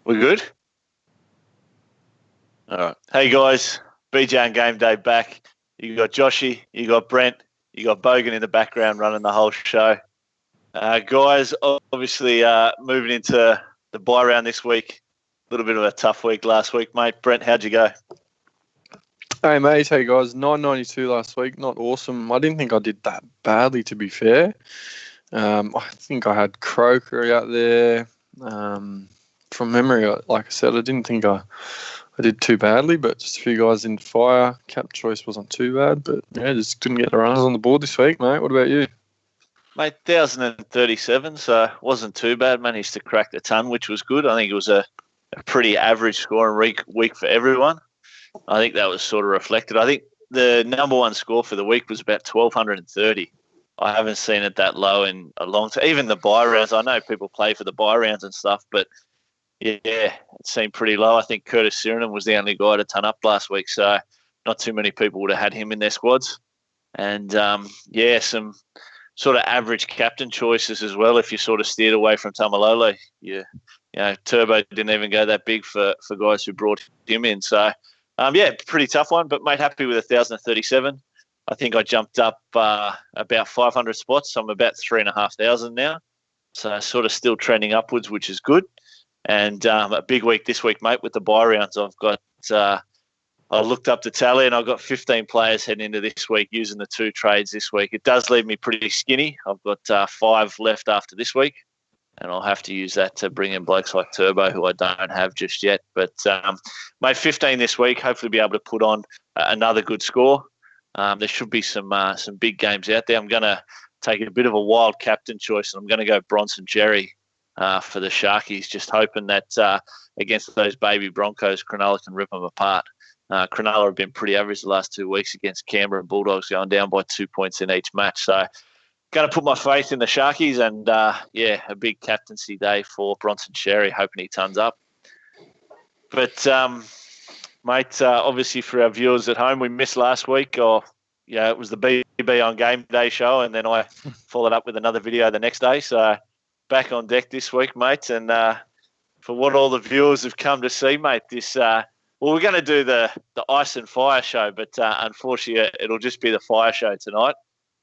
We're good? All right. Hey, guys. BJ and Game Day back. You got Joshy, you got Brent, you got Bogan in the background running the whole show. Guys, obviously moving into the bye round this week. A little bit of a tough week last week, mate. Brent, how'd you go? Hey, mate. Hey, guys. 992 last week. Not awesome. I didn't think I did that badly, to be fair. I think I had Croker out there. From memory, like I said, I didn't think I did too badly, but just a few guys in fire. Cap choice wasn't too bad, but yeah, just couldn't get the runners on the board this week, mate. What about you? Mate, 1,037, so wasn't too bad. Managed to crack the ton, which was good. I think it was a pretty average scoring week for everyone. I think that was sort of reflected. I think the number one score for the week was about 1,230. I haven't seen it that low in a long time. Even the bye rounds, I know people play for the bye rounds and stuff, but yeah, it seemed pretty low. I think Curtis Sirenan was the only guy to ton up last week, so not too many people would have had him in their squads. And, some sort of average captain choices as well if you sort of steered away from Tamalolo. Turbo didn't even go that big for guys who brought him in. So, pretty tough one, but, mate, happy with 1,037. I think I jumped up about 500 spots. So I'm about 3,500 now. So sort of still trending upwards, which is good. And a big week this week, mate, with the bye rounds. I've got I looked up the tally and I've got 15 players heading into this week using the 2 trades this week. It does leave me pretty skinny. I've got 5 left after this week, and I'll have to use that to bring in blokes like Turbo, who I don't have just yet. But, mate, 15 this week, hopefully be able to put on another good score. There should be some big games out there. I'm going to take a bit of a wild captain choice, and I'm going to go Bronson Jerry for the Sharkies, just hoping that against those baby Broncos, Cronulla can rip them apart. Cronulla have been pretty average the last 2 weeks against Canberra and Bulldogs, going down by 2 points in each match. So going to put my faith in the Sharkies and, a big captaincy day for Bronson Cherry, hoping he tons up. But, mate, obviously for our viewers at home, we missed last week. It was the BB on Game Day show, and then I followed up with another video the next day. So back on deck this week, mate. And for what all the viewers have come to see, mate, we're going to do the Ice and Fire show, but unfortunately it'll just be the Fire show tonight.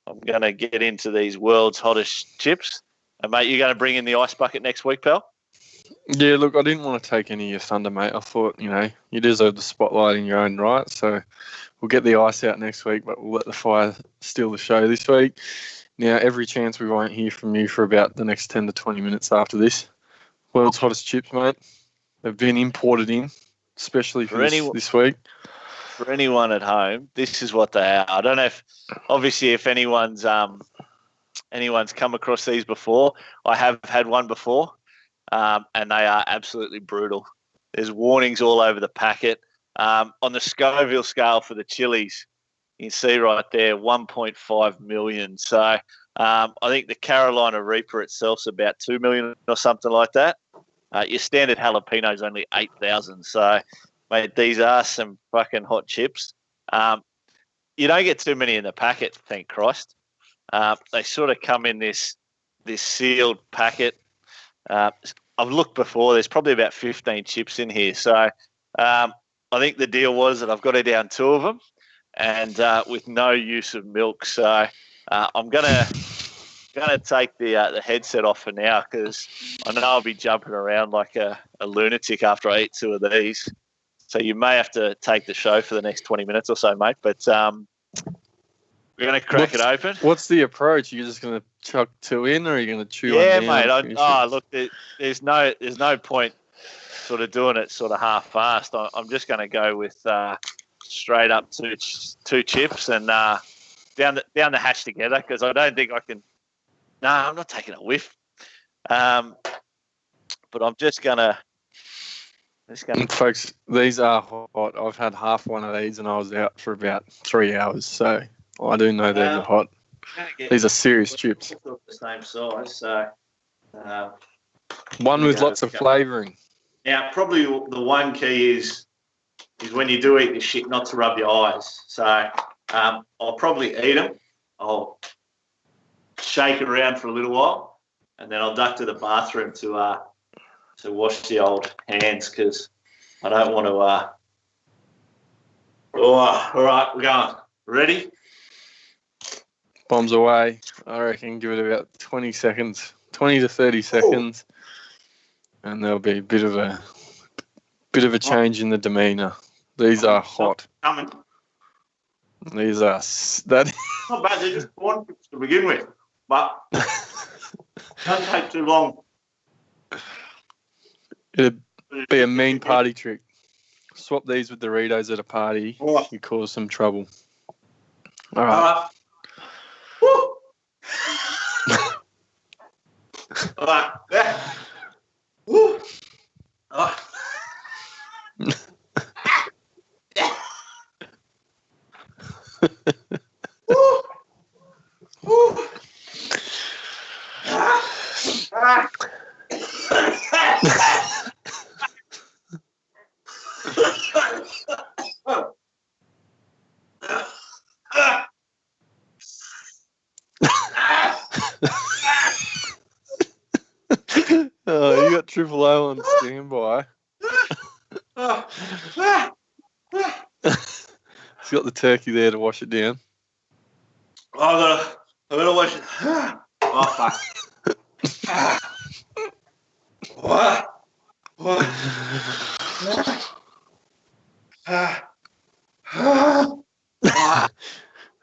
I'm going to get into these world's hottest chips. And, mate, you're going to bring in the ice bucket next week, pal? Yeah, look, I didn't want to take any of your thunder, mate. I thought, you deserve the spotlight in your own right. So we'll get the ice out next week, but we'll let the fire steal the show this week. Now, every chance we won't hear from you for about the next 10 to 20 minutes after this. World's hottest chips, mate. They've been imported in, especially for this week. For anyone at home, this is what they are. I don't know if anyone's come across these before. I have had one before, and they are absolutely brutal. There's warnings all over the packet. On the Scoville scale for the chilies, you can see right there, 1.5 million. So I think the Carolina Reaper itself is about 2 million or something like that. Your standard jalapeno is only 8,000. So, mate, these are some fucking hot chips. You don't get too many in the packet, thank Christ. They sort of come in this sealed packet. I've looked before. There's probably about 15 chips in here. So I think the deal was that I've got to down 2 of them, and with no use of milk. So I'm gonna take the headset off for now, because I know I'll be jumping around like a lunatic after I eat 2 of these. So you may have to take the show for the next 20 minutes or so, mate. But we're going to crack it open. What's the approach? Are you just going to chuck 2 in, or are you going to chew one down? Yeah, mate. Look, there's no point sort of doing it sort of half-fast. I'm just going to go with straight up two chips and down the hatch together, because I don't think I can. No, I'm not taking a whiff. But I'm just going to. Folks, these are hot. I've had half one of these and I was out for about 3 hours, so I do know they're hot. These are serious chips. The same size, so one with lots of flavouring. Now, probably the one key is when you do eat this shit, not to rub your eyes. So I'll probably eat them. I'll shake it around for a little while, and then I'll duck to the bathroom to to wash the old hands because I don't want to. All right, we're going. Ready? Bombs away. I reckon give it about 20 seconds, 20 to 30 seconds, and there'll be a bit of a change in the demeanour. These are hot. Coming. These are that. Not bad. They're just corn chips to begin with, but don't take too long. It'd be a mean party trick. Swap these with Doritos at a party. Oh. You cause some trouble. All right. Woo. All right. Yeah. Woo. Oh. Woo. Woo. Oh, you got Triple O on standby. He's got the turkey there to wash it down. I gotta wash it. Oh fuck. What?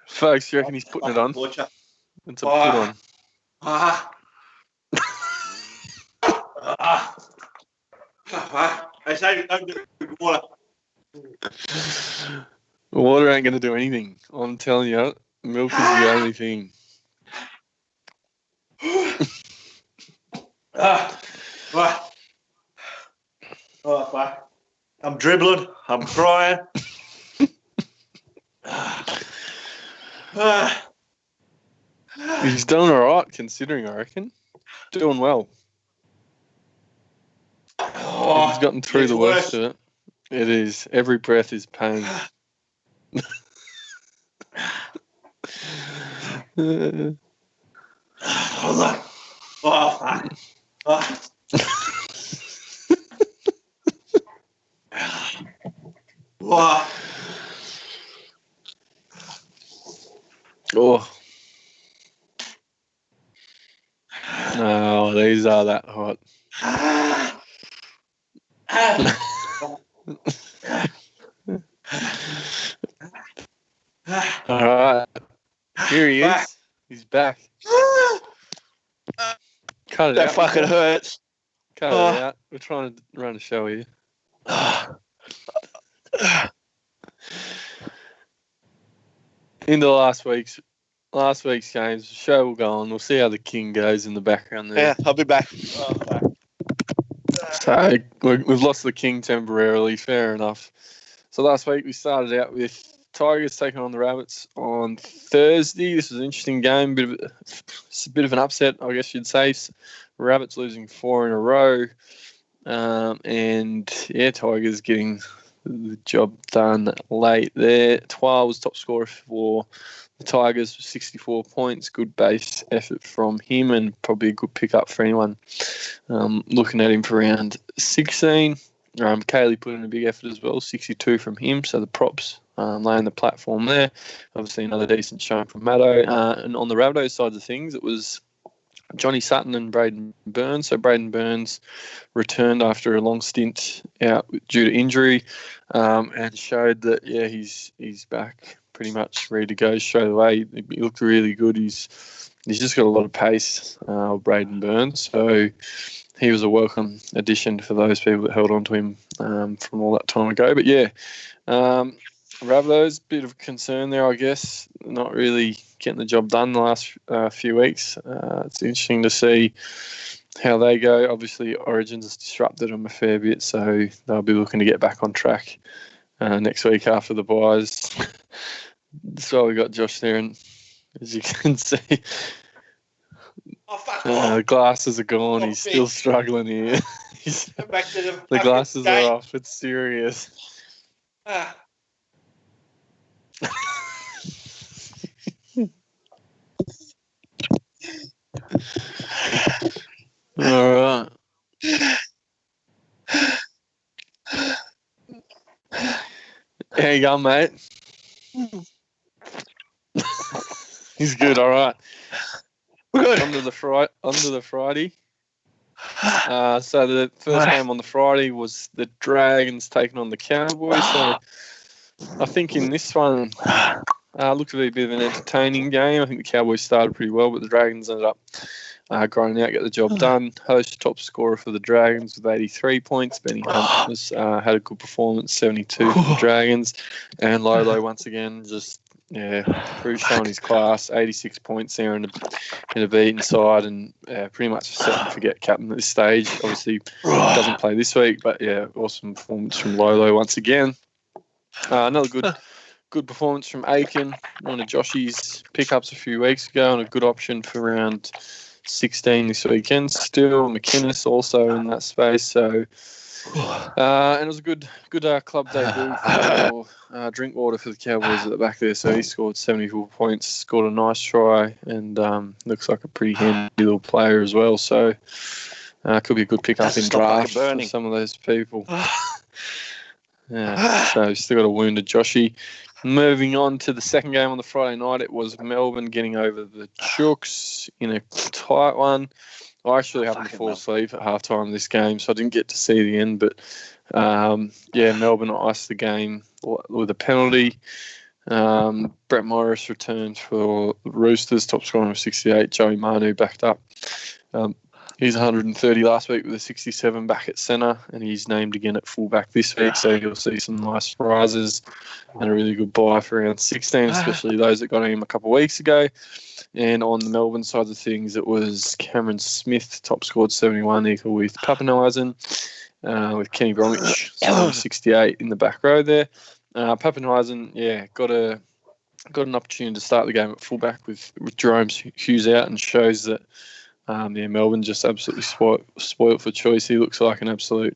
Folks, you reckon he's putting it on? It's a put on. I say don't get water. Water ain't going to do anything. I'm telling you, milk is the only thing. Oh, fuck. I'm dribbling. I'm crying. He's done all right, considering, I reckon. Doing well. He's gotten through the worst of it. It is. Every breath is pain. Hold on. Oh, fuck. Oh. Wow. Oh. No, these are that hot. All right. Here he is. He's back. Cut it that out. fucking hurts. Cut it out. We're trying to run a show here. Into last week's games. The show will go on. We'll see how the king goes in the background there. Yeah, I'll be back. So we've lost the king temporarily. Fair enough. So last week we started out with Tigers taking on the Rabbits on Thursday. This was an interesting game. It's a bit of an upset, I guess you'd say. Rabbits losing 4 in a row. And yeah, Tigers getting the job done late there. Twile was top scorer for the Tigers with 64 points. Good base effort from him and probably a good pickup for anyone looking at him for round 16. Kaylee put in a big effort as well, 62 from him. So the props laying the platform there. Obviously another decent showing from Maddo. And on the Rabbitohs side of things, it was Johnny Sutton and Braden Burns. So Braden Burns returned after a long stint out due to injury and showed that, yeah, he's back pretty much ready to go straight away. He looked really good. He's just got a lot of pace, Braden Burns. So he was a welcome addition for those people that held on to him from all that time ago. But yeah, Rabbitohs, bit of concern there, I guess. Not really getting the job done the last few weeks. It's interesting to see how they go. Obviously, Origins has disrupted them a fair bit, so they'll be looking to get back on track next week after the buys. So we got Josh there, and as you can see, the glasses are gone. He's still struggling here. The glasses are off. It's serious. All right. There you go, mate. He's good, all right. Good. Onto the Friday. So the first game on the Friday was the Dragons taking on the Cowboys. So I think in this one, looked to be a bit of an entertaining game. I think the Cowboys started pretty well, but the Dragons ended up grinding out, get the job done. Host top scorer for the Dragons with 83 points. Benny Hunt had a good performance, 72 for the Dragons. And Lolo, once again, just showing his class, 86 points there in a beaten side, and pretty much a set and forget captain at this stage. Obviously, doesn't play this week, but awesome performance from Lolo once again. Another good performance from Aiken, one of Joshy's pickups a few weeks ago, and a good option for round 16 this weekend. Still, McInnes also in that space. So, and it was a good club debut for Drinkwater for the Cowboys at the back there. So he scored 74 points, scored a nice try, and looks like a pretty handy little player as well. So could be a good pickup in draft for some of those people. So still got a wounded Joshy. Moving on to the second game on the Friday night, it was Melbourne getting over the Chooks in a tight one. I actually happened to fall asleep at halftime of this game, so I didn't get to see the end. But, Melbourne iced the game with a penalty. Brent Morris returned for the Roosters, top scorer of 68. Joey Manu backed up. He's 130 last week with a 67 back at centre, and he's named again at fullback this week, so you'll see some nice rises and a really good buy for round 16, especially those that got him a couple of weeks ago. And on the Melbourne side of things, it was Cameron Smith, top scored 71, equal with Papenhuisen, with Kenny Bromwich, 68 in the back row there. Papenhuisen, got an opportunity to start the game at fullback with Jerome Hughes out, and shows that Melbourne just absolutely spoilt for choice. He looks like an absolute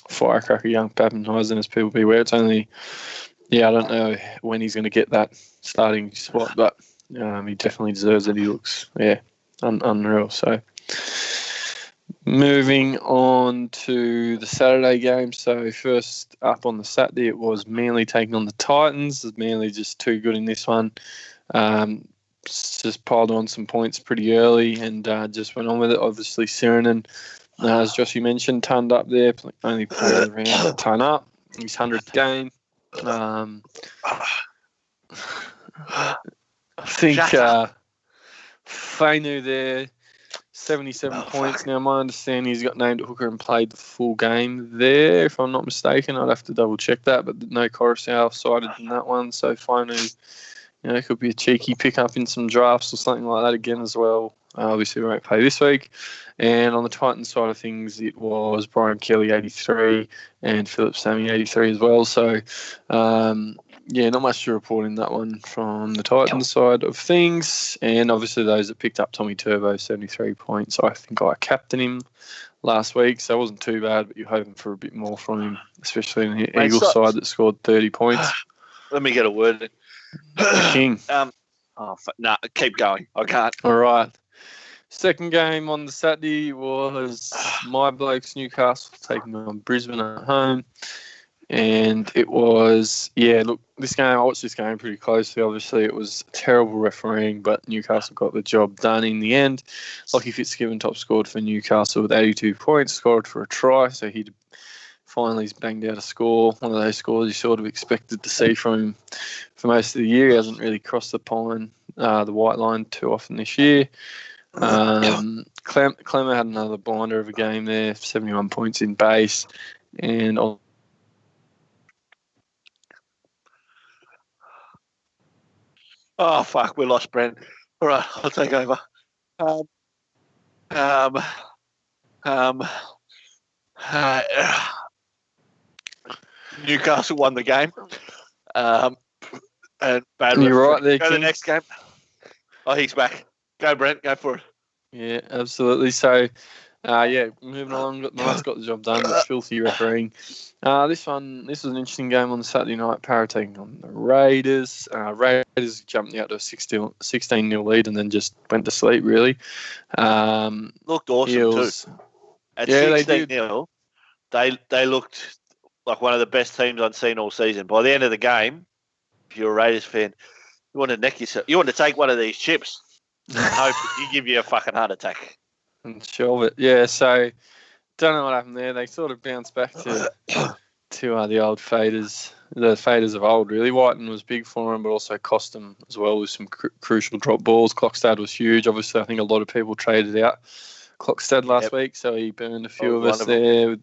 firecracker, young Papenhuisen, as people beware. It's only, I don't know when he's going to get that starting spot, but he definitely deserves it. He looks, unreal. So moving on to the Saturday game. So first up on the Saturday, it was Manly taking on the Titans. Manly just too good in this one. Just piled on some points pretty early and just went on with it. Obviously, Sirenen, as Joshy mentioned, turned up there, only played around to turn up. His 100th game. I think Fainu there, 77 points. Now, my understanding he's got named at hooker and played the full game there, if I'm not mistaken. I'd have to double check that, but no Coruscant cited in that one. So Fainu, it could be a cheeky pickup in some drafts or something like that again as well. Obviously, we won't play this week. And on the Titans side of things, it was Brian Kelly, 83, and Philip Sammy, 83 as well. So, not much to report in that one from the Titans side of things. And obviously, those that picked up Tommy Turbo, 73 points. I think I captained him last week, so it wasn't too bad, but you're hoping for a bit more from him, especially in the Eagles side that scored 30 points. Let me get a word in. King. Keep going. I can't. All right. Second game on the Saturday was my blokes Newcastle taking on Brisbane at home. And it was, this game, I watched this game pretty closely. Obviously, it was terrible refereeing, but Newcastle got the job done in the end. Lockie Fitzgibbon top scored for Newcastle with 82 points, scored for a try. So he finally has banged out a score. One of those scores you sort of expected to see from him for most of the year. He hasn't really crossed the white line too often this year. Clemmer had another blinder of a game there, 71 points in base. And oh, fuck, we lost Brent. All right, I'll take over. Newcastle won the game. And bad. You're right there, Go to the next game. Oh, he's back. Go, Brent. Go for it. Yeah, absolutely. So, moving along. Knights got the job done, but filthy refereeing. This was an interesting game on the Saturday night. Para taking on the Raiders. Raiders jumped out to a 16-0 lead and then just went to sleep, really. Looked awesome, too. At 16-0, they looked like one of the best teams I've seen all season. By the end of the game, if you're a Raiders fan, you want to neck yourself. You want to take one of these chips and hope you give you a fucking heart attack. And shove it. Yeah, so don't know what happened there. They sort of bounced back to the old faders, the faders of old, really. Whiten was big for him, but also cost him as well with some crucial drop balls. Clockstad was huge. Obviously, I think a lot of people traded out Clockstad last week, so he burned a few of us there,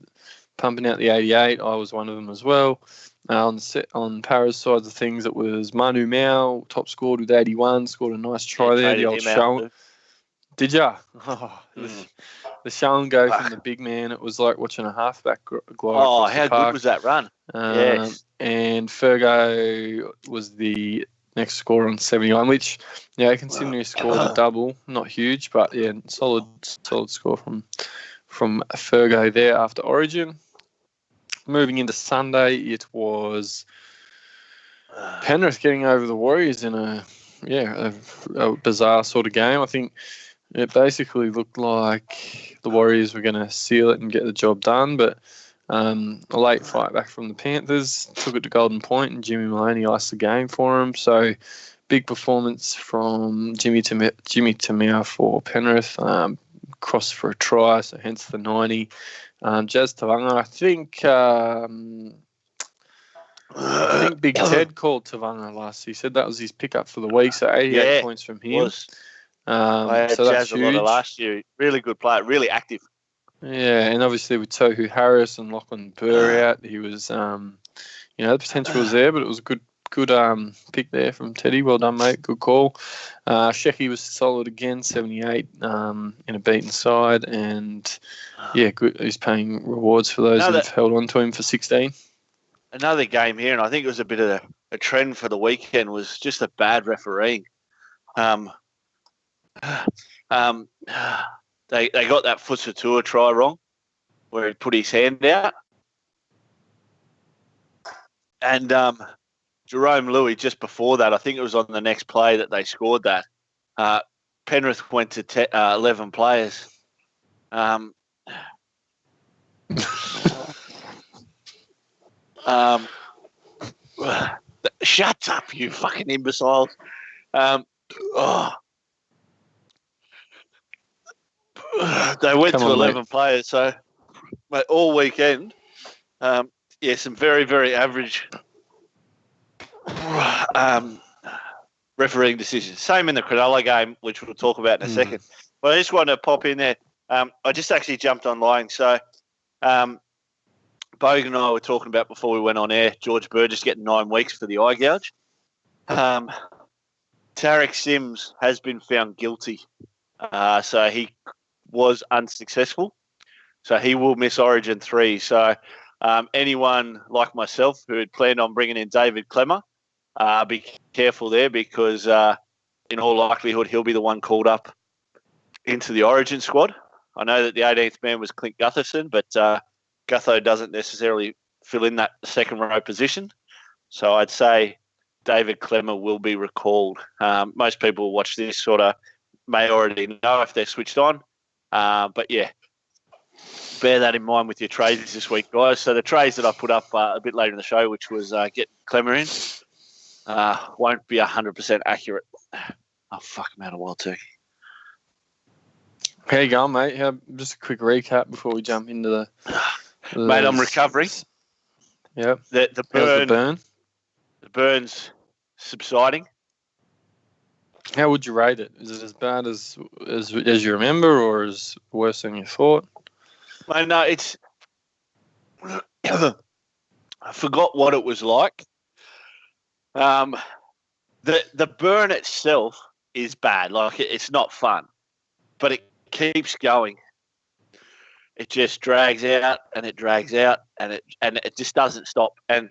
pumping out the 88. I was one of them as well. On Para's side of things, it was Manu Mao, top scored with 81, scored a nice try there. The old show. Did ya? Oh, the show and go from the big man. It was like watching a halfback glide across the park. How good was that run? Yes. And Fergo was the next scorer on 71, which, considering he scored a double, not huge, but solid score from Fergo there after Origin. Moving into Sunday, it was Penrith getting over the Warriors in a bizarre sort of game. I think it basically looked like the Warriors were going to seal it and get the job done, but a late fight back from the Panthers took it to Golden Point, and Jimmy Maloney iced the game for him. So big performance from Jimmy Tamea for Penrith. Cross for a try, so hence the 90. Jazz Tavanga, I think Big Ted called Tavanga last. He said that was his pickup for the week, so 88 points from him. I had so Jazz that's a huge. lot of last year. Really good player, really active. Yeah, and obviously with Tohu Harris and Lachlan Burr out, he was, the potential was there, but it was a good pick there from Teddy. Well done, mate. Good call. Shecky was solid again, 78 in a beaten side, and good. He's paying rewards for those who've held on to him for 16. Another game here, and I think it was a bit of a trend for the weekend, was just a bad refereeing. They got that Fusatua try wrong, where he put his hand out, and Jerome Louis just before that, I think it was on the next play that they scored that. Penrith went to 11 players. Shut up, you fucking imbeciles. They went to 11 players, so all weekend, some very, very average refereeing decisions. Same in the Cronulla game, which we'll talk about in a second. But I just wanted to pop in there. I just actually jumped online. So Bogan and I were talking about before we went on air, George Burgess getting 9 weeks for the eye gouge. Tarek Sims has been found guilty. So he was unsuccessful. So he will miss Origin 3. So anyone like myself who had planned on bringing in David Clemmer, be careful there, because in all likelihood he'll be the one called up into the Origin squad. I know that the 18th man was Clint Gutherson, but Gutho doesn't necessarily fill in that second row position. So I'd say David Clemmer will be recalled. Most people who watch this sort of may already know if they're switched on. But bear that in mind with your trades this week, guys. So the trades that I put up a bit later in the show, which was getting Clemmer in, won't be 100% accurate. Oh, fuck, I'm out of wild turkey. How you going, mate? Just a quick recap before we jump into the mate, I'm recovering. Yep. The burn. The burn's subsiding. How would you rate it? Is it as bad as you remember, or is it worse than you thought? Mate, no, it's... I forgot what it was like. The burn itself is bad. Like, it's not fun, but it keeps going. It just drags out and it drags out, and it just doesn't stop. And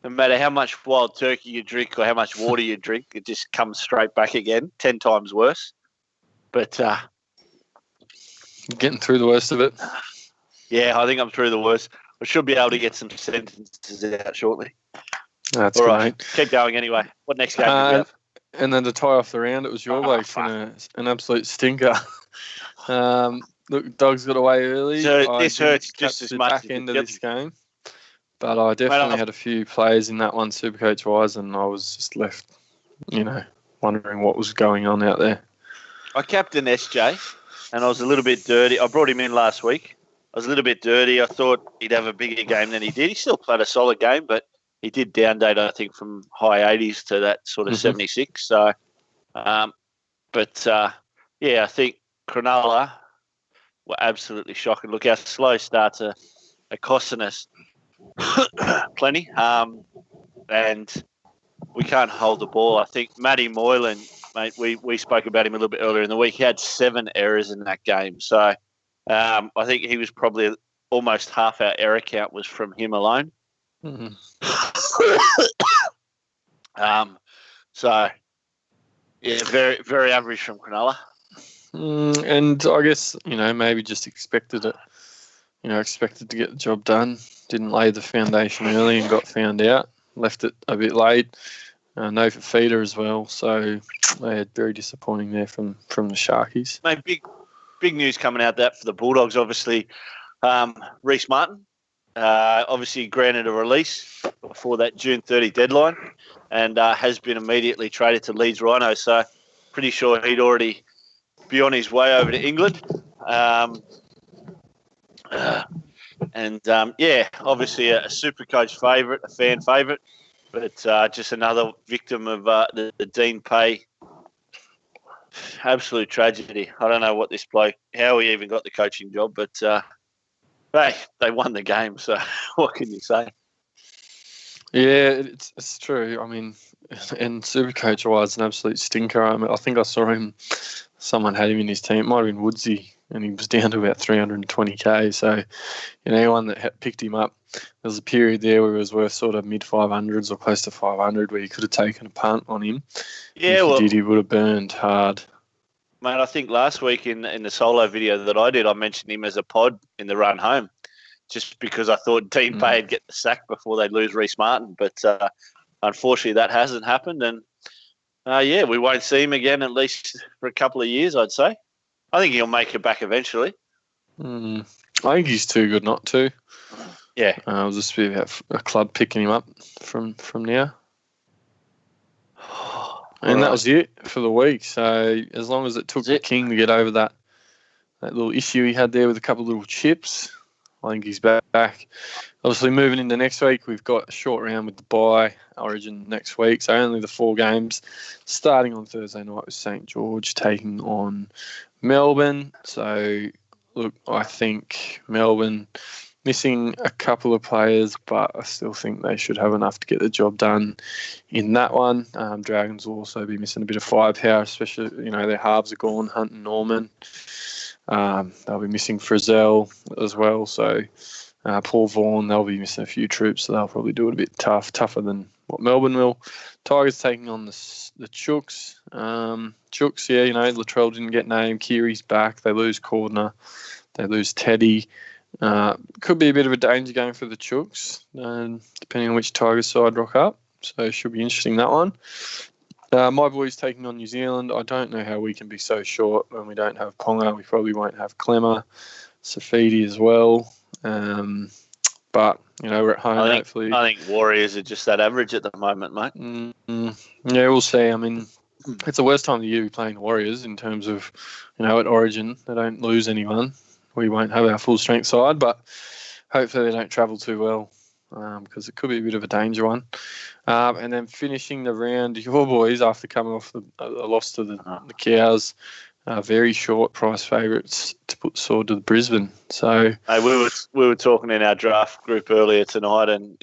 no matter how much wild turkey you drink or how much water you drink, it just comes straight back again, 10 times worse. But getting through the worst of it. Yeah, I think I'm through the worst. I should be able to get some sentences out shortly. That's all great. Right, keep going anyway. What next game do we have? And then to tie off the round, it was your blokes in an absolute stinker. Look, Dogs got away early. So this hurts just as much back as end of this game. But I definitely Mate, had a few players in that one, Supercoach-wise, and I was just left, wondering what was going on out there. I captained SJ, and I was a little bit dirty. I brought him in last week. I was a little bit dirty. I thought he'd have a bigger game than he did. He still played a solid game, but he did downdate, I think, from high 80s to that sort of 76. So, I think Cronulla were absolutely shocking. Look, our slow starts are costing us plenty, and we can't hold the ball. I think Matty Moylan, mate, we spoke about him a little bit earlier in the week. He had 7 errors in that game. So I think he was probably almost half our error count was from him alone. Mm-hmm. Very, very average from Cronulla. And I guess, maybe just expected it. Expected to get the job done. Didn't lay the foundation early and got found out. Left it a bit late. No for feeder as well. So they had very disappointing there from the Sharkies. Mate, big news coming out that for the Bulldogs, obviously. Reece Martin, obviously granted a release before that June 30 deadline and has been immediately traded to Leeds Rhinos. So pretty sure he'd already be on his way over to England. Obviously a SuperCoach favourite, a fan favourite, but just another victim of the Dean Pay. Absolute tragedy. I don't know what this bloke, how he even got the coaching job, but they won the game, so what can you say? Yeah, it's true. I mean, and Supercoach was an absolute stinker. I think I saw him, someone had him in his team. It might have been Woodsy, and he was down to about 320k. So, anyone that picked him up, there was a period there where he was worth sort of mid 500s or close to 500, where you could have taken a punt on him. Yeah, if he did, he would have burned hard. Mate, I think last week in the solo video that I did, I mentioned him as a pod in the run home, just because I thought Dean Pay would get the sack before they'd lose Reece Martin. But unfortunately, that hasn't happened. And, we won't see him again, at least for a couple of years, I'd say. I think he'll make it back eventually. I think he's too good not to. Yeah. It was just about a club picking him up from now. And that was it for the week. So as long as it took the King to get over that little issue he had there with a couple of little chips, I think he's back. Obviously, moving into next week, we've got a short round with the bye Origin next week. So only the 4 games, starting on Thursday night with St. George taking on Melbourne. So, look, I think Melbourne missing a couple of players, but I still think they should have enough to get the job done in that one. Dragons will also be missing a bit of firepower, especially, their halves are gone, Hunt and Norman. They'll be missing Frizzell as well. So Paul Vaughan, they'll be missing a few troops, so they'll probably do it a bit tougher than what Melbourne will. Tigers taking on the Chooks. Chooks, Latrell didn't get named. Kiri's back. They lose Cordner. They lose Teddy. Could be a bit of a danger game for the Chooks, depending on which Tigers side rock up. So it should be interesting, that one. My boys taking on New Zealand. I don't know how we can be so short when we don't have Ponga. We probably won't have Clemmer, Safidi as well. But, we're at home, hopefully. I think Warriors are just that average at the moment, mate. Yeah, we'll see. I mean, it's the worst time of the year to be playing Warriors in terms of, at Origin. They don't lose anyone. We won't have our full strength side, but hopefully they don't travel too well, because it could be a bit of a danger one. And then finishing the round, your boys, after coming off a loss to the Cows, very short price favourites to put sword to the Brisbane. So we were talking in our draft group earlier tonight, and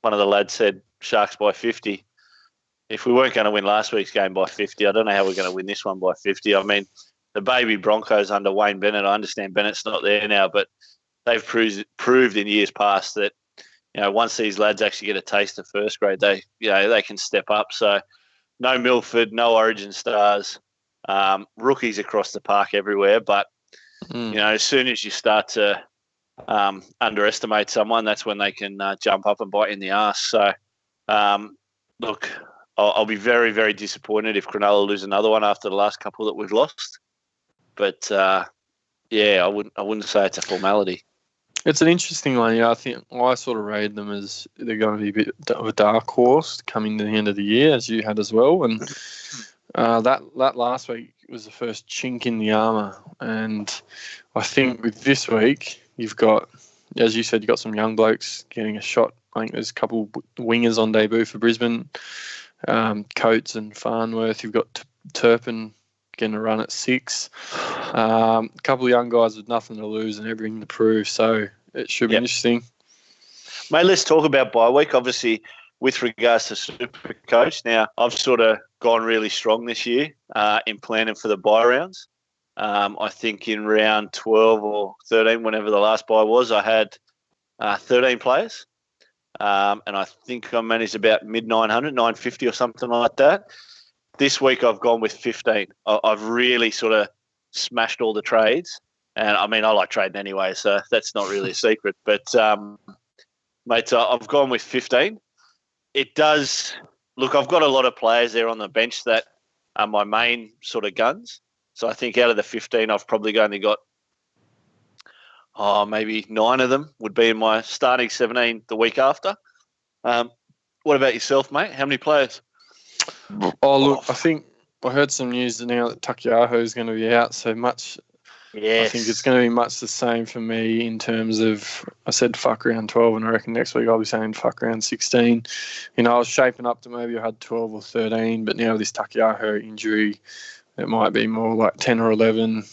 one of the lads said Sharks by 50. If we weren't going to win last week's game by 50, I don't know how we're going to win this one by 50. I mean, the baby Broncos under Wayne Bennett, I understand Bennett's not there now, but they've proved in years past that, once these lads actually get a taste of first grade, they can step up. So no Milford, no Origin stars, rookies across the park everywhere. But, as soon as you start to underestimate someone, that's when they can jump up and bite in the arse. So, look, I'll be very, very disappointed if Cronulla lose another one after the last couple that we've lost. But I wouldn't say it's a formality. It's an interesting one. Yeah, I think I sort of rate them as they're going to be a bit of a dark horse coming to the end of the year, as you had as well. And that last week was the first chink in the armour. And I think with this week, you've got, as you said, you've got some young blokes getting a shot. I think there's a couple wingers on debut for Brisbane, Coates and Farnworth. You've got Turpin getting a run at 6. A couple of young guys with nothing to lose and everything to prove, so it should be interesting. Mate, let's talk about bye week. Obviously, with regards to SuperCoach, now I've sort of gone really strong this year in planning for the bye rounds. I think in round 12 or 13, whenever the last bye was, I had 13 players. And I think I managed about mid-900, 950 or something like that. This week I've gone with 15. I've really sort of smashed all the trades. And, I mean, I like trading anyway, so that's not really a secret. But, mate, I've gone with 15. It does – look, I've got a lot of players there on the bench that are my main sort of guns. So I think out of the 15, I've probably only got maybe 9 of them would be in my starting 17 the week after. What about yourself, mate? How many players? Oh, look, I think I heard some news now that Takiaho is going to be out so much. Yes. I think it's going to be much the same for me in terms of, I said fuck around 12, and I reckon next week I'll be saying fuck around 16. You know, I was shaping up to maybe I had 12 or 13, but now with this Takiaho injury, it might be more like 10 or 11,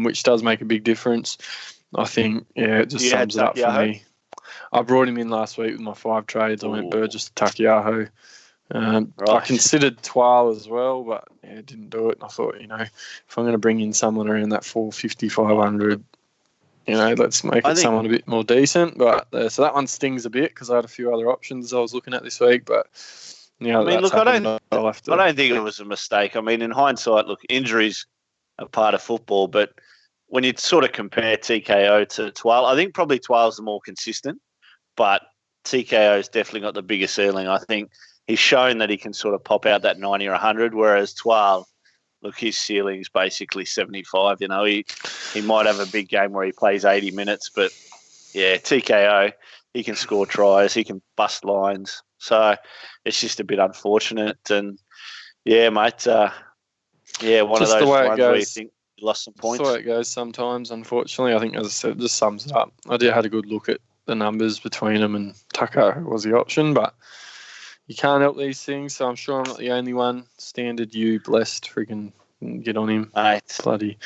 which does make a big difference. I think, it just sums it up for me. I brought him in last week with my 5 trades. I went Burgess to Takiaho. Right. I considered Twal as well, but didn't do it. And I thought, if I'm going to bring in someone around that 450, 500, let's make it someone a bit more decent. But so that one stings a bit because I had a few other options I was looking at this week. But I mean, look, I don't think it was a mistake. I mean, in hindsight, look, injuries are part of football, but when you sort of compare TKO to Twal, I think probably Twal's the more consistent, but TKO's definitely got the bigger ceiling. I think he's shown that he can sort of pop out that 90 or 100, whereas Twal, look, his ceiling is basically 75. He might have a big game where he plays 80 minutes, but, TKO, he can score tries, he can bust lines. So it's just a bit unfortunate. And, mate, one just of those ones where you think you lost some points. That's the way it goes sometimes, unfortunately. I think, as I said, it just sums it up. I had a good look at the numbers between them, and Tucker was the option, but you can't help these things, so I'm sure I'm not the only one. Standard you, blessed, freaking get on him. Mate. Bloody.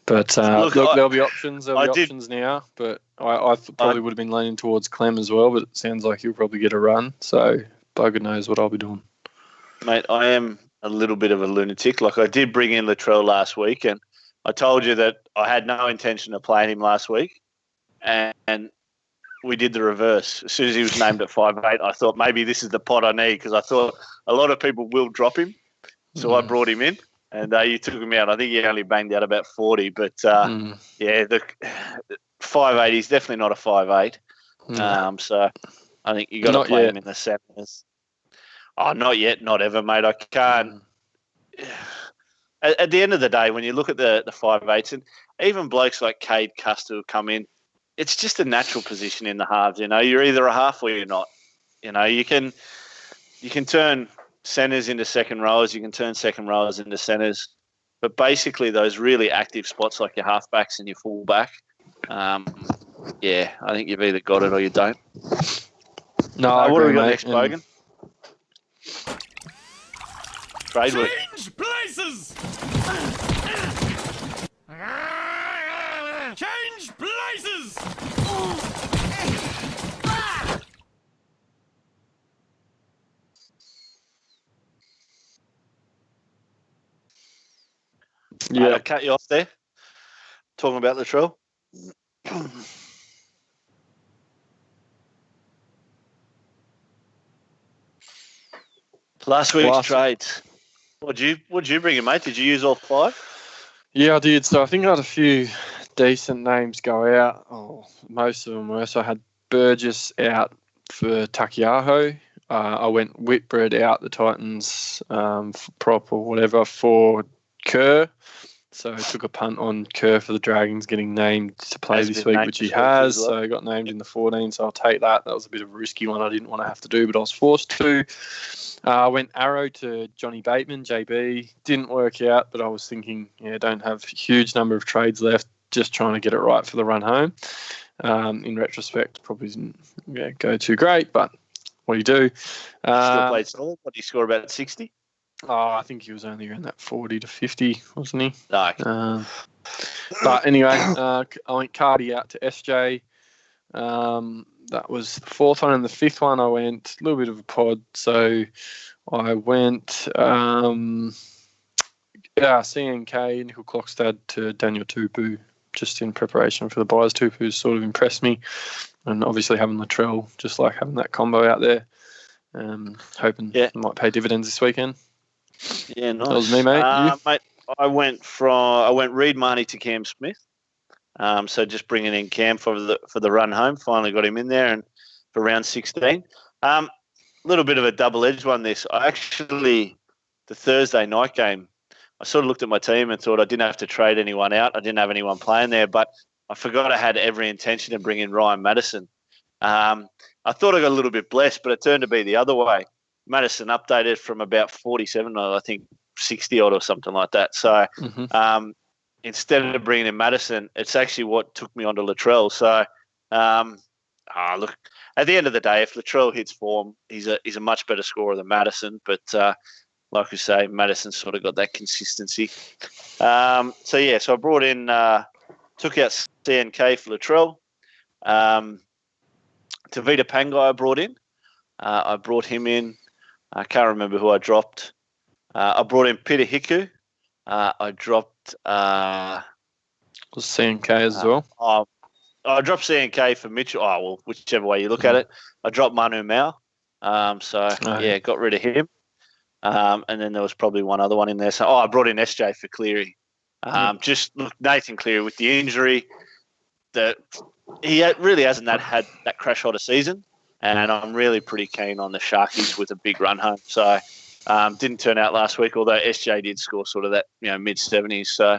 But look, there'll be options. There'll be options now, but I probably would have been leaning towards Clem as well, but it sounds like he'll probably get a run, so bugger knows what I'll be doing. Mate, I am a little bit of a lunatic. Like, I did bring in Latrell last week, and I told you that I had no intention of playing him last week, and we did the reverse. As soon as he was named at 5'8", I thought maybe this is the pot I need, because I thought a lot of people will drop him. So I brought him in, and you took him out. I think he only banged out about 40. But, the 5'8", he's definitely not a 5'8". So I think you got to play him in the centers. Oh, not yet, not ever, mate. I can't. At the end of the day, when you look at the 5'8", and even blokes like Cade Custer who come in, it's just a natural position in the halves. You're either a half or you're not. You can turn centres into second rowers. You can turn second rowers into centres. But basically, those really active spots like your halfbacks and your fullback, I think you've either got it or you don't. No, what do we got next, Bogan? Trade week. Change places! Change places! I cut you off there. Talking about Latrell. Last week's trades. What'd you bring in, mate? Did you use all 5? Yeah, I did. So I think I had a few decent names go out. Oh, most of them were. So I had Burgess out for Takiaho. I went Whitbread out, the Titans prop or whatever, for Kerr. So I took a punt on Kerr for the Dragons getting named to play Has this been week, named which he this week has. as well. So he got named in the 14, so I'll take that. That was a bit of a risky one I didn't want to have to do, but I was forced to. I went arrow to Johnny Bateman, JB. Didn't work out, but I was thinking, don't have a huge number of trades left, just trying to get it right for the run home. In retrospect, probably didn't go too great, but what do you do? Still played solid. What did he score, about 60? I think he was only around that 40 to 50, wasn't he? No. But anyway, I went Cardi out to SJ. That was the fourth one, and the fifth one I went a little bit of a pod. So I went CNK, Nickel Clockstad to Daniel Tupu, just in preparation for the buys. Tupu's sort of impressed me, and obviously having Latrell, just like having that combo out there. Hoping it might pay dividends this weekend. Yeah, nice. That was me, mate. You? Mate, I went Reed Marnie to Cam Smith. So just bringing in Cam for the run home. Finally got him in there, and for round 16. Little bit of a double-edged one. The Thursday night game, I sort of looked at my team and thought I didn't have to trade anyone out. I didn't have anyone playing there, but I forgot I had every intention to bring in Ryan Madison. I thought I got a little bit blessed, but it turned to be the other way. Madison updated from about 47, I think 60 odd or something like that. So instead of bringing in Madison, it's actually what took me onto Latrell. So look, at the end of the day, if Latrell hits form, he's a much better scorer than Madison. But like we say, Madison's sort of got that consistency. So I brought in, took out CNK for Latrell. Tavita Pangai I brought in. I brought him in. I can't remember who I dropped. I brought in Peter Hiku. I dropped... was CNK as well? I dropped CNK for Mitchell. Oh, well, whichever way you look at it. I dropped Manu Mao. Got rid of him. And then there was probably one other one in there. So, I brought in SJ for Cleary. Just look, Nathan Cleary with the injury, he really hasn't had that crash hot a season. And I'm really pretty keen on the Sharkies with a big run home. So, didn't turn out last week, although SJ did score sort of that mid-70s. So,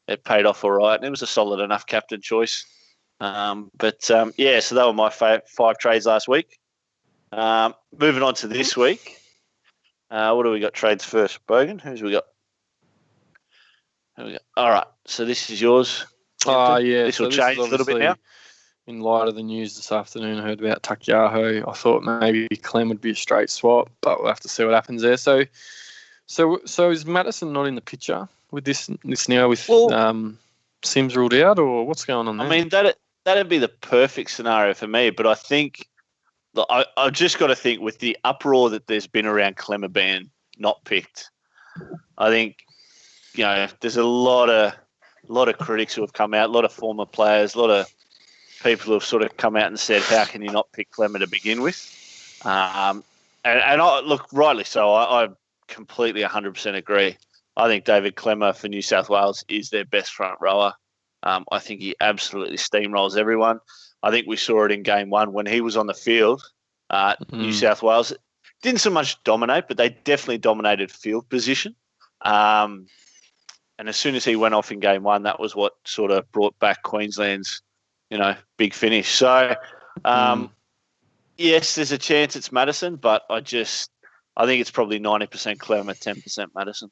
it paid off all right. And it was a solid enough captain choice. So they were my 5 trades last week. Moving on to this week. What do we got trades first? Bogan, who's we got? All right. So, this is yours. This will change a little bit now. In light of the news this afternoon, I heard about Takiaho. I thought maybe Clem would be a straight swap, but we'll have to see what happens there. So is Madison not in the picture with this now with Sims ruled out, or what's going on there? I mean, that'd be the perfect scenario for me, but I think I've just got to think with the uproar that there's been around Clemmer being not picked. I think there's a lot of critics who have come out, a lot of former players, a lot of people who have sort of come out and said, how can you not pick Clemmer to begin with? And I look, rightly so, I completely 100% agree. I think David Clemmer for New South Wales is their best front rower. I think he absolutely steamrolls everyone. I think we saw it in game 1 when he was on the field. New South Wales didn't so much dominate, but they definitely dominated field position. And as soon as he went off in game 1, that was what sort of brought back Queensland's big finish. So, yes, there's a chance it's Madison, but I think it's probably 90% Clemmer, 10% Madison.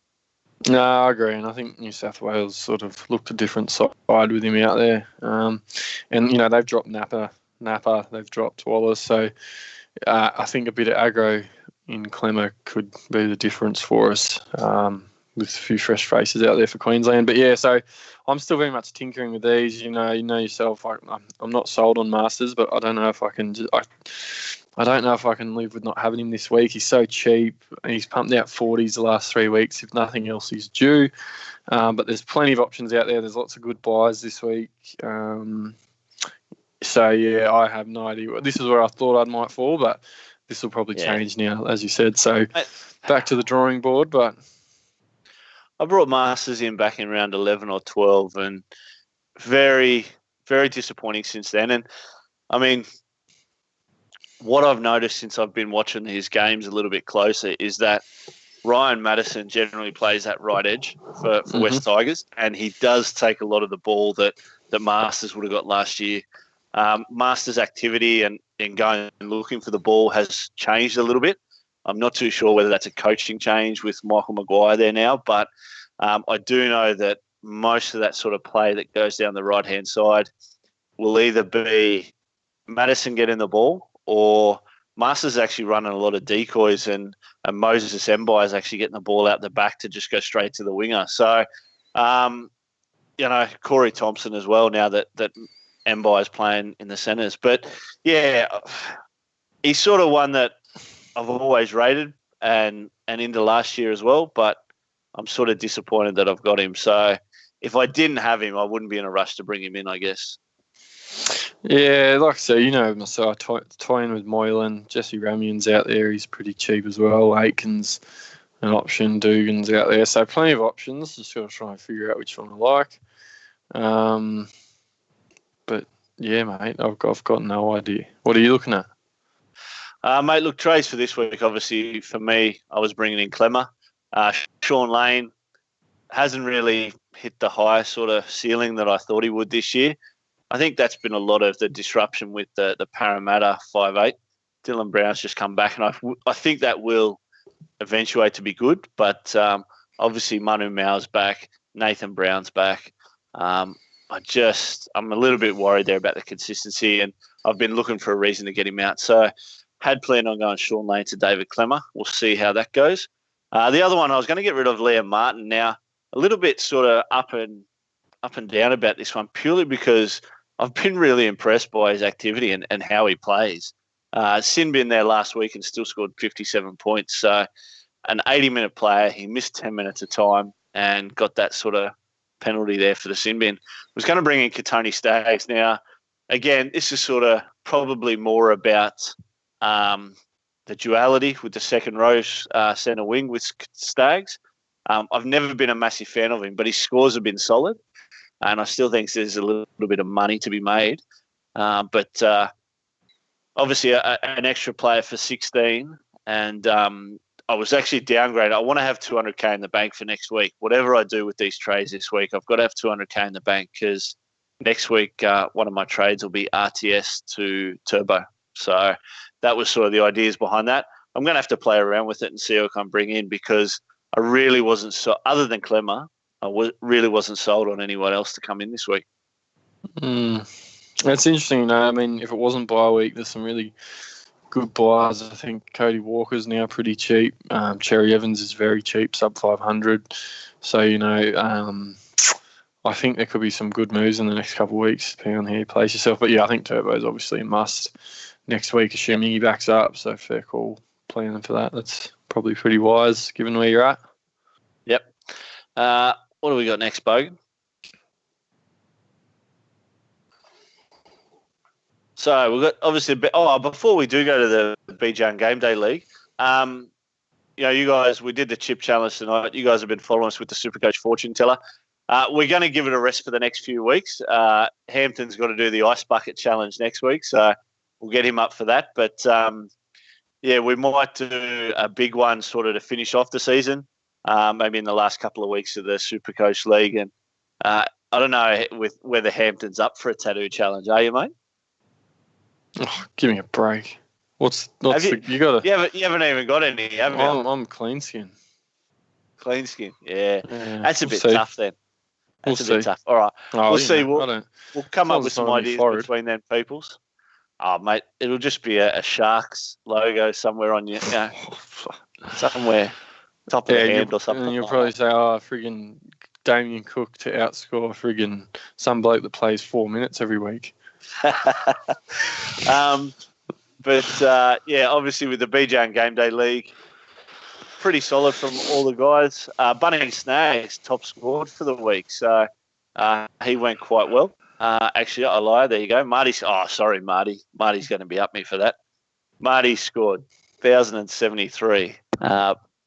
No, I agree, and I think New South Wales sort of looked a different side with him out there. And they've dropped Napa, they've dropped Wallace, so I think a bit of aggro in Clemmer could be the difference for us. With a few fresh faces out there for Queensland. But so I'm still very much tinkering with these. You know yourself. I'm not sold on Masters, but I don't know if I can. I don't know if I can live with not having him this week. He's so cheap. He's pumped out 40s the last 3 weeks. If nothing else, he's due. But there's plenty of options out there. There's lots of good buys this week. I have no idea. This is where I thought I might fall, but this will probably change now, as you said. So back to the drawing board, but. I brought Masters in back in round 11 or 12 and very, very disappointing since then. And, I mean, what I've noticed since I've been watching his games a little bit closer is that Ryan Madison generally plays that right edge for West Tigers, and he does take a lot of the ball that Masters would have got last year. Masters' activity and going and looking for the ball has changed a little bit. I'm not too sure whether that's a coaching change with Michael Maguire there now, but I do know that most of that sort of play that goes down the right-hand side will either be Madison getting the ball or Masters actually running a lot of decoys and Moses Mbai is actually getting the ball out the back to just go straight to the winger. So, Corey Thompson as well now that Mbai is playing in the centres. But, yeah, he's sort of one that I've always rated and into last year as well, but I'm sort of disappointed that I've got him. So if I didn't have him, I wouldn't be in a rush to bring him in, I guess. Yeah, like I say, myself, I tie in with Moylan. Jesse Ramion's out there. He's pretty cheap as well. Aitken's an option. Dugan's out there. So plenty of options. Just got to try and figure out which one I like. But, yeah, mate, I've got no idea. What are you looking at? Mate, look, trades for this week, obviously, for me, I was bringing in Clemmer. Sean Lane hasn't really hit the high sort of ceiling that I thought he would this year. I think that's been a lot of the disruption with the Parramatta 5'8". Dylan Brown's just come back, and I think that will eventuate to be good. But obviously Manu Mao's back, Nathan Brown's back. I'm a little bit worried there about the consistency, and I've been looking for a reason to get him out. So had planned on going Sean Lane to David Clemmer. We'll see how that goes. The other one, I was going to get rid of Liam Martin. Now, a little bit sort of up and down about this one, purely because I've been really impressed by his activity and how he plays. Sin been there last week and still scored 57 points. So an 80-minute player, he missed 10 minutes of time and got that sort of penalty there for the sin bin. Was going to bring in Katoni Staggs. Now, again, this is sort of probably more about the duality with the second row centre wing with Staggs. I've never been a massive fan of him, but his scores have been solid. And I still think there's a little bit of money to be made. But obviously an extra player for 16. And I was actually downgraded. I want to have 200K in the bank for next week. Whatever I do with these trades this week, I've got to have 200K in the bank because next week one of my trades will be RTS to Turbo. So that was sort of the ideas behind that. I'm going to have to play around with it and see who I can bring in because I really wasn't other than Clemmer, really wasn't sold on anyone else to come in this week. That's interesting. I mean, if it wasn't bye week, there's some really good buys. I think Cody Walker's now pretty cheap. Cherry Evans is very cheap, sub 500. So, I think there could be some good moves in the next couple of weeks, depending on how you place yourself. But, yeah, I think Turbo's obviously a must next week, assuming he backs up. So, fair call planning for that. That's probably pretty wise, given where you're at. Yep. What do we got next, Bogan? So we've got obviously before we do go to the BJ and GameDay League, you guys, we did the chip challenge tonight. You guys have been following us with the SuperCoach Fortune Teller. We're going to give it a rest for the next few weeks. Hampton's got to do the ice bucket challenge next week, so we'll get him up for that. But we might do a big one sort of to finish off the season. Maybe in the last couple of weeks of the SuperCoach League. And I don't know whether Hampton's up for a tattoo challenge. Are you, mate? Oh, give me a break. You got to... You haven't even got any, haven't you? I'm clean skin. Clean skin, yeah. That's a bit tough then. That's a bit tough. All right. We'll see. We'll come up with some ideas between them peoples. Oh, mate, it'll just be a Sharks logo somewhere on you, somewhere. Top of the hand or something. And you'll probably say, friggin' Damien Cook to outscore friggin' some bloke that plays 4 minutes every week. Obviously with the BJ and GameDay League, pretty solid from all the guys. Bunny Snags top scored for the week, so he went quite well. Actually, I lied. There you go. Marty. Marty's going to be up me for that. Marty scored 1,073.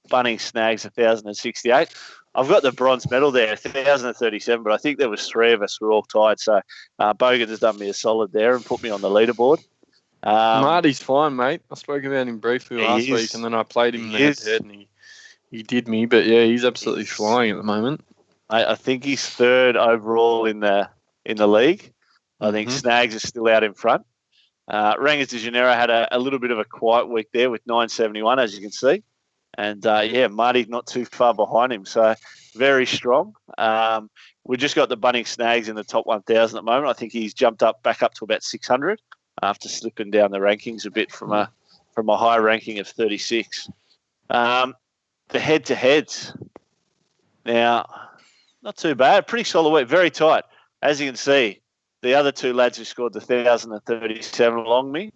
Bunning Snags 1,068. I've got the bronze medal there, 1,037, but I think there was three of us who were all tied. So Bogan has done me a solid there and put me on the leaderboard. Marty's fine, mate. I spoke about him briefly last week, and then I played him in the head-to-head, and He did me, but yeah, he's absolutely flying at the moment. I think he's third overall in the league. I think Snags is still out in front. Rangers de Janeiro had a little bit of a quiet week there with 971, as you can see. And, Marty not too far behind him. So, very strong. We just got the Bunning Snags in the top 1,000 at the moment. I think he's jumped back up to about 600 after slipping down the rankings a bit from a high ranking of 36. The head-to-heads. Now, not too bad. Pretty solid week. Very tight. As you can see, the other two lads who scored the 1,037 along me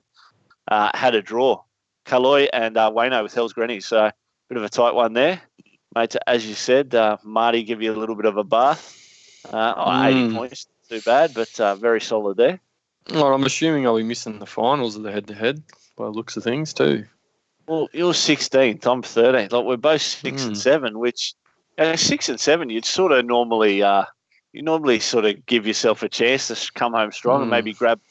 had a draw. Kaloy and Wayno with Hell's Grannies. So, bit of a tight one there. Mate, as you said, Marty give you a little bit of a bath. 80 points, not too bad, but very solid there. Well, I'm assuming I'll be missing the finals of the head-to-head by the looks of things too. Well, you're 16th, I'm 13th. Like, we're both 6 and 7, which 6 and 7, you'd sort of normally sort of give yourself a chance to come home strong and maybe grab,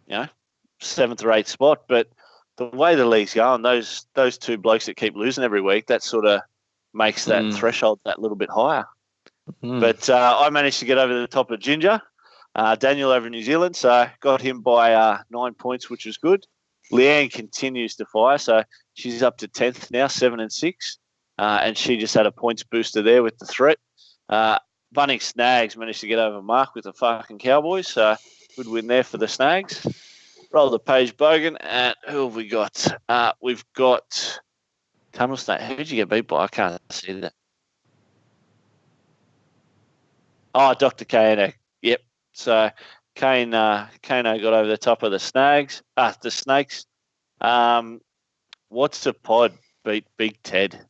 7th or 8th spot. But the way the league's going, those two blokes that keep losing every week, that sort of makes that threshold that little bit higher. But I managed to get over the top of Ginger, Daniel over in New Zealand, so got him by 9 points, which was good. Leanne continues to fire, so she's up to 10th now, 7 and 6, and she just had a points booster there with the threat. Bunning Snags managed to get over Mark with the fucking Cowboys, so good win there for the Snags. Roll the page, Bogan, and who have we got? We've got Tunnel Snake. Who did you get beat by? I can't see that. Oh, Dr. Kano. Yep. So Kano got over the top of the Snakes. What's the pod beat Big Ted?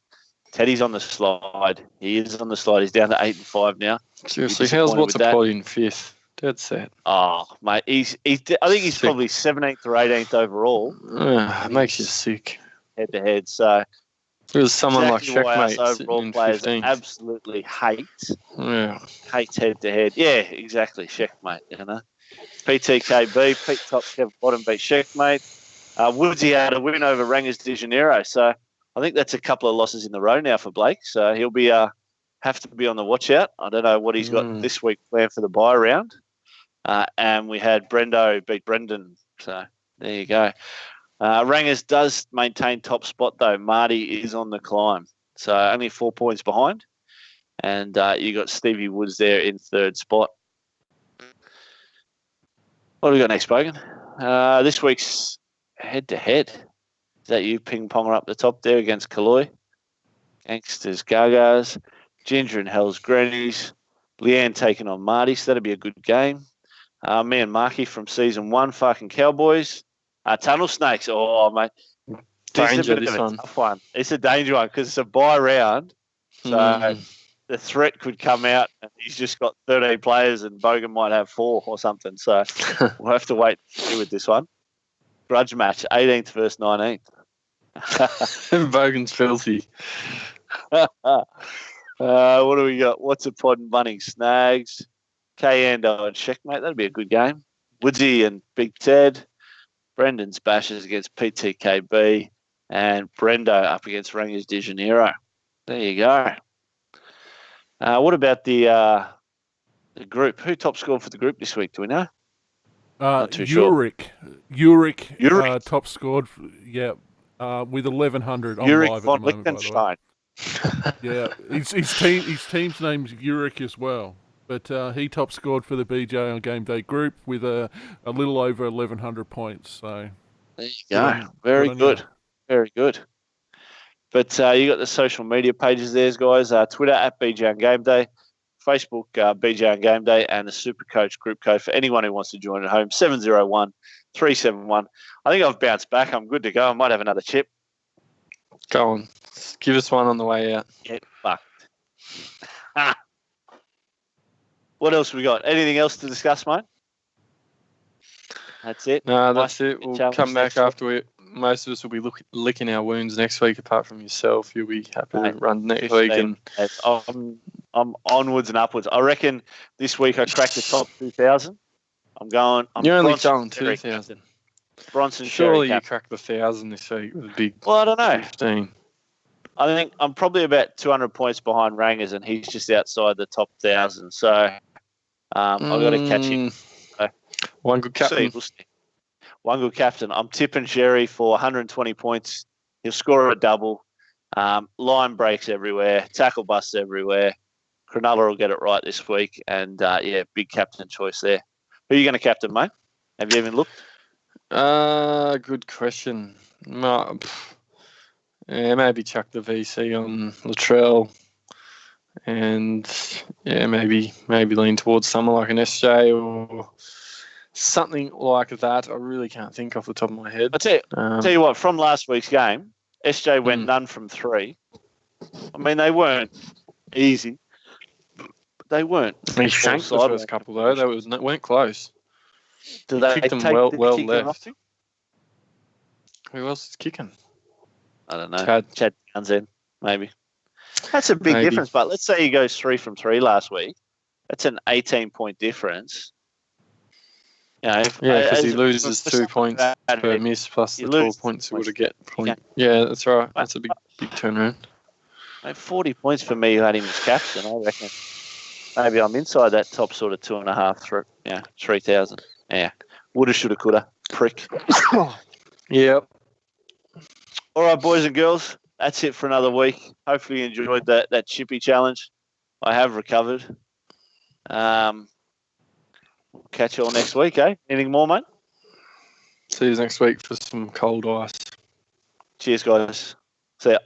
Teddy's on the slide. He is on the slide. He's down to 8 and 5 now. Seriously, how's what's a pod in 5th? Dead set. Oh, mate, I think he's probably 17th or 18th overall. It makes you sick. Head to head. So there's someone exactly like Checkmate overall in players 15th. absolutely hates head to head. Yeah, exactly. Checkmate. PTKB, Pete top, Kevin bottom beat Checkmate. Woodsy had a win over Rangers de Janeiro. So I think that's a couple of losses in the row now for Blake. So he'll be have to be on the watch out. I don't know what he's got this week planned for the bye round. And we had Brendo beat Brendan. So there you go. Rangers does maintain top spot, though. Marty is on the climb. So only 4 points behind. And you got Stevie Woods there in 3rd spot. What do we got next, Bogan? This week's head-to-head. Is that you ping-ponger up the top there against Kaloy? Gangsters, Gagas, Ginger and Hell's Grannies. Leanne taking on Marty, so that'll be a good game. Me and Marky from season 1, fucking Cowboys. Tunnel Snakes. Oh, mate. Danger, this this one. Tough one. It's a danger one because it's a bye round. So the threat could come out and he's just got 13 players and Bogan might have 4 or something. So we'll have to wait to see with this one. Grudge match, 18th versus 19th. Bogan's filthy. What do we got? What's a pod and Bunning Snags? K-Ando and Checkmate. That'd be a good game. Woodsy and Big Ted. Brendan's bashes against PTKB. And Brendo up against Rangers de Janeiro. There you go. What about the group? Who top scored for the group this week? Do we know? Not too sure. Uric top scored. With 1,100. Uric von Liechtenstein. Yeah, his team's name's Uric as well. But he top scored for the BJ on GameDay group with a little over 1,100 points. So there you go. Very good. Very good. But you got the social media pages there, guys. Twitter at BJ on GameDay, Facebook BJ on GameDay, and the SuperCoach group code for anyone who wants to join at home, 701-371. I think I've bounced back. I'm good to go. I might have another chip. Go on. Give us one on the way out. Get fucked. What else we got? Anything else to discuss, mate? That's it. No, that's it. We'll come back after most of us will be licking our wounds next week, apart from yourself. You'll be happy to run next week. And I'm onwards and upwards. I reckon this week I cracked the top 2,000. You're only going 2,000. Bronson. Surely you cracked the 1,000 this week with a big. Well, I don't know. 15. I think I'm probably about 200 points behind Rangers, and he's just outside the top 1,000. So I've got to catch him. So, one good captain. We'll see. One good captain. I'm tipping Sherry for 120 points. He'll score a double. Line breaks everywhere. Tackle busts everywhere. Cronulla will get it right this week. And, big captain choice there. Who are you going to captain, mate? Have you even looked? Good question. No, maybe chuck the VC on Latrell. And, maybe lean towards someone like an SJ or something like that. I really can't think off the top of my head. I'll tell you what, from last week's game, SJ went none from 3. I mean, they weren't easy. But they weren't. He shanked the first couple, though. They weren't close. Did they kicked them take well kick left. Who else is kicking? I don't know. Chad Townsend, maybe. That's a big difference. But let's say he goes 3 from 3 last week. That's an 18-point difference. Because he loses 2 points per miss plus the 12 points he would have get. Yeah, that's right. That's a big turnaround. 40 points for me who had him as captain. I reckon maybe I'm inside that top sort of 2.5, 3,000. Yeah. Woulda, shoulda, coulda. Prick. Yep. All right, boys and girls. That's it for another week. Hopefully you enjoyed that chippy challenge. I have recovered. We'll catch you all next week, eh? Anything more, mate? See you next week for some cold ice. Cheers, guys. See ya.